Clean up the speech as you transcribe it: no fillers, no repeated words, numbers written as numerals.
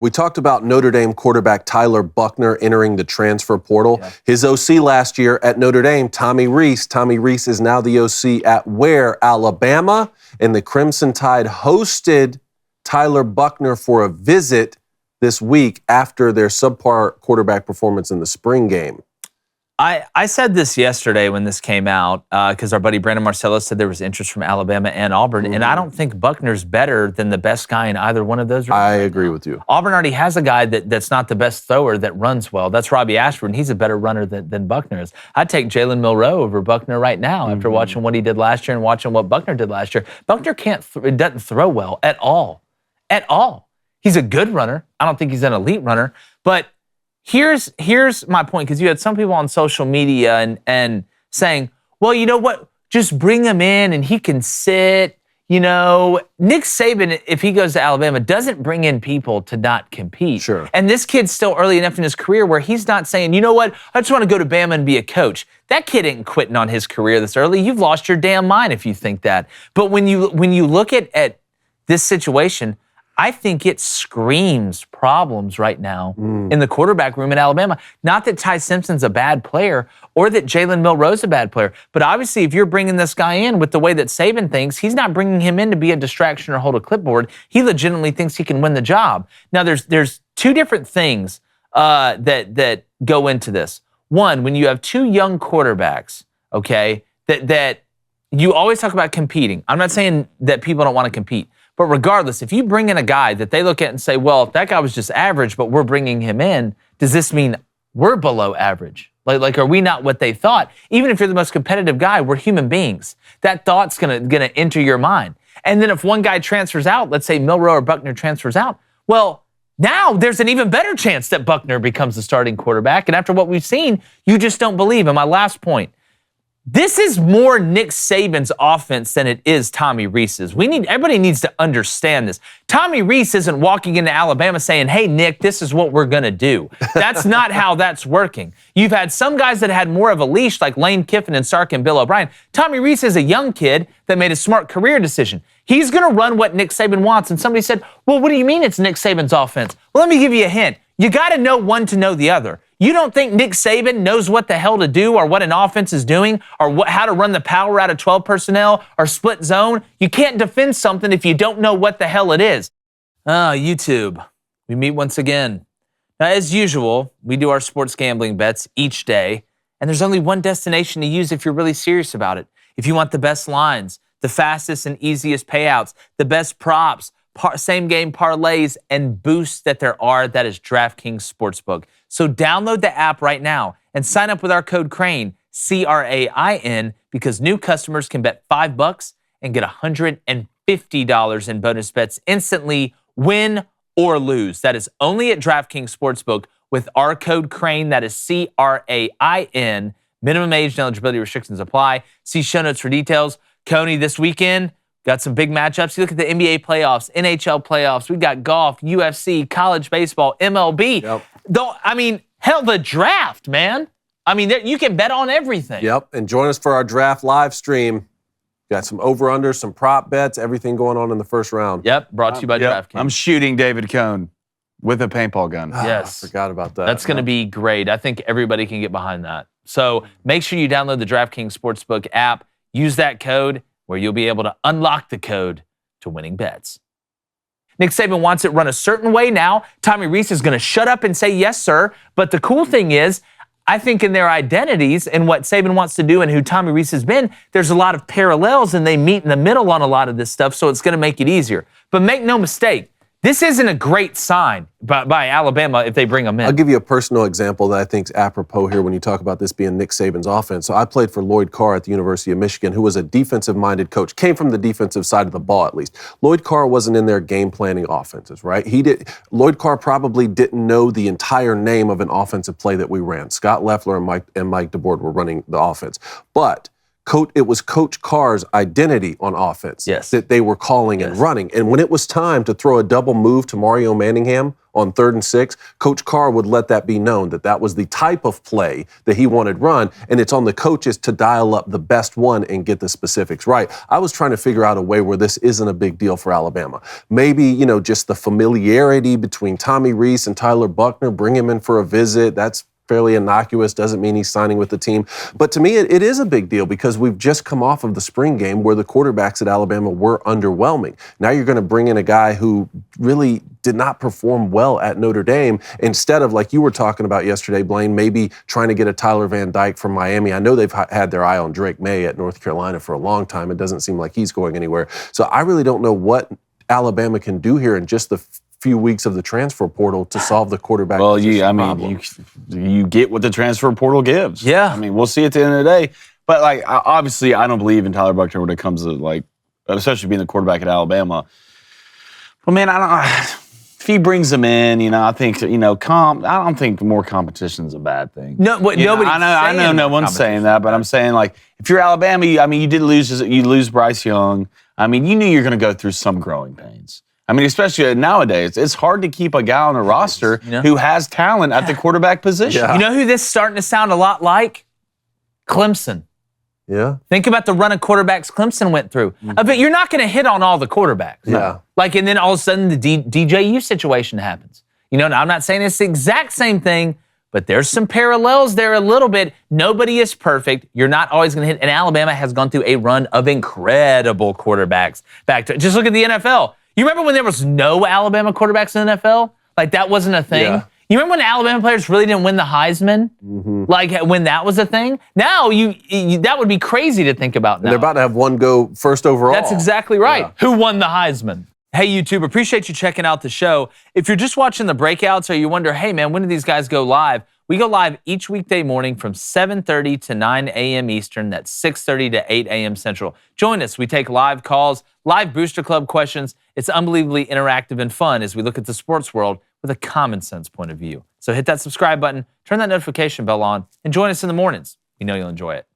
We talked about Notre Dame quarterback Tyler Buckner entering the transfer portal. Yeah. His OC last year at Notre Dame, Tommy Rees. Tommy Rees is now the OC at where? Alabama. And the Crimson Tide hosted Tyler Buckner for a visit this week after their subpar quarterback performance in the spring game. I said this yesterday when this came out because our buddy Brandon Marcellus said there was interest from Alabama and Auburn, and I don't think Buckner's better than the best guy in either one of those. I agree with you. Auburn already has a guy that's not the best thrower that runs well. That's Robbie Ashford, and he's a better runner than Buckner is. I'd take Jalen Milroe over Buckner right now after watching what he did last year and watching what Buckner did last year. Buckner doesn't throw well at all. At all. He's a good runner. I don't think he's an elite runner, but Here's my point, because you had some people on social media and saying, well, you know what, just bring him in and he can sit. You know, Nick Saban, if he goes to Alabama, doesn't bring in people to not compete. Sure. And this kid's still early enough in his career where he's not saying, you know what, I just want to go to Bama and be a coach. That kid ain't quitting on his career this early. You've lost your damn mind if you think that. But when you look at this situation, I think it screams problems right now in the quarterback room in Alabama. Not that Ty Simpson's a bad player or that Jalen Milroe's a bad player, but obviously if you're bringing this guy in with the way that Saban thinks, he's not bringing him in to be a distraction or hold a clipboard. He legitimately thinks he can win the job. Now, there's two different things that go into this. One, when you have two young quarterbacks, okay, that you always talk about competing. I'm not saying that people don't want to compete. But regardless, if you bring in a guy that they look at and say, well, if that guy was just average, but we're bringing him in, does this mean we're below average? Like, are we not what they thought? Even if you're the most competitive guy, we're human beings. That thought's gonna enter your mind. And then if one guy transfers out, let's say Milroe or Buckner transfers out, well, now there's an even better chance that Buckner becomes the starting quarterback. And after what we've seen, you just don't believe. And my last point, this is more Nick Saban's offense than it is Tommy Rees's. Everybody needs to understand this. Tommy Rees isn't walking into Alabama saying, hey, Nick, this is what we're going to do. That's not how that's working. You've had some guys that had more of a leash, like Lane Kiffin and Sark and Bill O'Brien. Tommy Rees is a young kid that made a smart career decision. He's going to run what Nick Saban wants. And somebody said, well, what do you mean it's Nick Saban's offense? Well, let me give you a hint. You got to know one to know the other. You don't think Nick Saban knows what the hell to do or what an offense is doing or how to run the power out of 12 personnel or split zone? You can't defend something if you don't know what the hell it is. YouTube, we meet once again. Now, as usual, we do our sports gambling bets each day, and there's only one destination to use if you're really serious about it. If you want the best lines, the fastest and easiest payouts, the best props, same game parlays, and boosts that there are, that is DraftKings Sportsbook. So download the app right now and sign up with our code Crain, C-R-A-I-N, because new customers can bet $5 and get $150 in bonus bets instantly, win or lose. That is only at DraftKings Sportsbook with our code Crain, that is C-R-A-I-N. Minimum age and eligibility restrictions apply. See show notes for details. Coney, this weekend, got some big matchups. You look at the NBA playoffs, NHL playoffs. We've got golf, UFC, college baseball, MLB. Yep. Hell, the draft, man. You can bet on everything. Yep, and join us for our draft live stream. Got some over-unders, some prop bets, everything going on in the first round. Yep, brought to you by DraftKings. I'm shooting David Cohn with a paintball gun. Yes. I forgot about that. That's going to be great. I think everybody can get behind that. So make sure you download the DraftKings Sportsbook app. Use that code where you'll be able to unlock the code to winning bets. Nick Saban wants it run a certain way now. Tommy Rees is going to shut up and say, yes, sir. But the cool thing is, I think in their identities and what Saban wants to do and who Tommy Rees has been, there's a lot of parallels and they meet in the middle on a lot of this stuff, so it's going to make it easier. But make no mistake, this isn't a great sign by Alabama if they bring them in. I'll give you a personal example that I think is apropos here when you talk about this being Nick Saban's offense. So I played for Lloyd Carr at the University of Michigan, who was a defensive-minded coach, came from the defensive side of the ball at least. Lloyd Carr wasn't in there game planning offenses, right? Lloyd Carr probably didn't know the entire name of an offensive play that we ran. Scott Loeffler and Mike DeBoer were running the offense. But it was Coach Carr's identity on offense that they were calling and running. And when it was time to throw a double move to Mario Manningham on 3rd and 6, Coach Carr would let that be known that that was the type of play that he wanted run, and it's on the coaches to dial up the best one and get the specifics right. I was trying to figure out a way where this isn't a big deal for Alabama. Maybe, just the familiarity between Tommy Rees and Tyler Buckner, bring him in for a visit. That's fairly innocuous, doesn't mean he's signing with the team. But to me, it is a big deal because we've just come off of the spring game where the quarterbacks at Alabama were underwhelming. Now you're going to bring in a guy who really did not perform well at Notre Dame instead of, like you were talking about yesterday, Blaine, maybe trying to get a Tyler Van Dyke from Miami. I know they've had their eye on Drake May at North Carolina for a long time. It doesn't seem like he's going anywhere. So I really don't know what Alabama can do here in just the few weeks of the transfer portal to solve the quarterback problem. You get what the transfer portal gives. Yeah. We'll see at the end of the day. But, obviously, I don't believe in Tyler Buckner when it comes to, especially being the quarterback at Alabama. Well, man, if he brings him in, I think, I don't think more competition is a bad thing. No, I know no one's saying that, but I'm saying, if you're Alabama, you did lose Bryce Young. You knew you're going to go through some growing pains. Especially nowadays, it's hard to keep a guy on a roster who has talent at the quarterback position. Yeah. You know who this is starting to sound a lot like? Clemson. Yeah. Think about the run of quarterbacks Clemson went through. But you're not going to hit on all the quarterbacks. Yeah. And then all of a sudden the DJU situation happens. Now I'm not saying it's the exact same thing, but there's some parallels there a little bit. Nobody is perfect. You're not always going to hit. And Alabama has gone through a run of incredible quarterbacks. Just look at the NFL. You remember when there was no Alabama quarterbacks in the NFL? That wasn't a thing? Yeah. You remember when Alabama players really didn't win the Heisman? Mm-hmm. When that was a thing? Now, that would be crazy to think about now. And they're about to have one go first overall. That's exactly right. Yeah. Who won the Heisman? Hey, YouTube, appreciate you checking out the show. If you're just watching the breakouts or you wonder, hey, man, when do these guys go live? We go live each weekday morning from 7:30 to 9 a.m. Eastern. That's 6:30 to 8 a.m. Central. Join us. We take live calls, live Booster Club questions. It's unbelievably interactive and fun as we look at the sports world with a common sense point of view. So hit that subscribe button, turn that notification bell on, and join us in the mornings. We know you'll enjoy it.